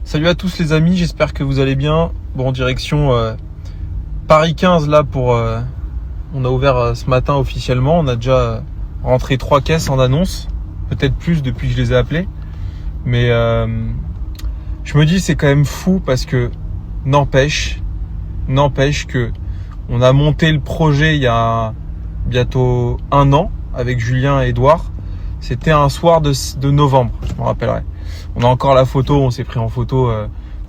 Salut à tous les amis, j'espère que vous allez bien. Bon, direction Paris 15 là on a ouvert ce matin officiellement. On a déjà rentré 3 caisses en annonce, peut-être plus depuis que je les ai appelées. Mais je me dis c'est quand même fou parce que n'empêche que on a monté le projet il y a bientôt 1 an avec Julien et Edouard. C'était un soir de novembre, je me rappellerai. On a encore la photo, on s'est pris en photo,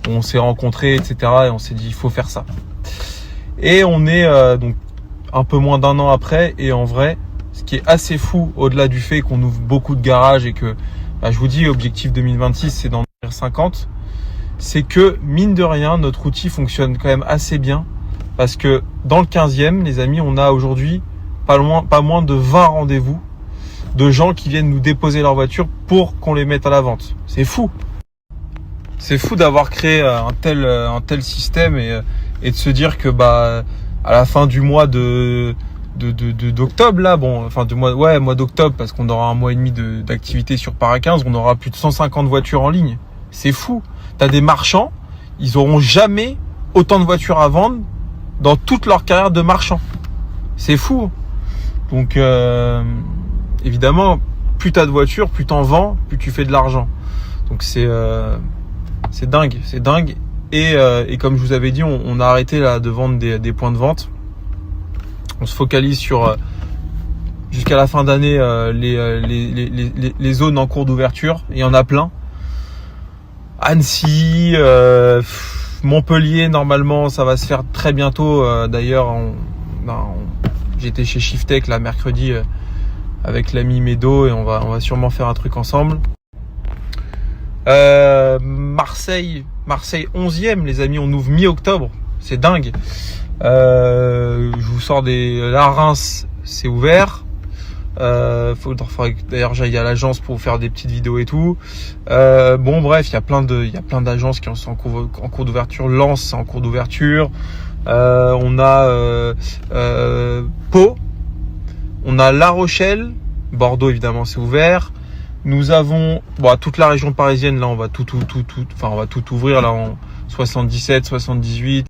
on s'est rencontrés, etc. Et on s'est dit, il faut faire ça. Et on est donc un peu moins d'1 an après. Et en vrai, ce qui est assez fou, au-delà du fait qu'on ouvre beaucoup de garages et que, je vous dis, objectif 2026, c'est d'en ouvrir 50, c'est que, mine de rien, notre outil fonctionne quand même assez bien. Parce que dans le 15e, les amis, on a aujourd'hui pas moins de 20 rendez-vous de gens qui viennent nous déposer leur voiture pour qu'on les mette à la vente. C'est fou. C'est fou d'avoir créé un tel système et de se dire que à la fin du mois d'octobre là, mois d'octobre, parce qu'on aura 1 mois et demi d'activité sur Paris 15, on aura plus de 150 voitures en ligne. C'est fou. T'as des marchands, ils auront jamais autant de voitures à vendre dans toute leur carrière de marchand. C'est fou. Donc évidemment, plus t'as de voitures, plus t'en vends, plus tu fais de l'argent. Donc c'est dingue. Et comme je vous avais dit, on a arrêté là de vendre des points de vente. On se focalise sur jusqu'à la fin d'année les zones en cours d'ouverture. Il y en a plein. Annecy, Montpellier, normalement, ça va se faire très bientôt. D'ailleurs, j'étais chez Shiftech là mercredi avec l'ami Medo et on va sûrement faire un truc ensemble. Marseille 11e, les amis, on ouvre mi-octobre, c'est dingue. Je vous sors la Reims, c'est ouvert. Faudrait d'ailleurs j'aille à l'agence pour faire des petites vidéos et tout. Bref, il y a plein d'agences qui sont en cours d'ouverture. Lens, c'est en cours d'ouverture. On a Pau. On a La Rochelle, Bordeaux évidemment c'est ouvert. Nous avons toute la région parisienne là, on va tout ouvrir là en 77, 78.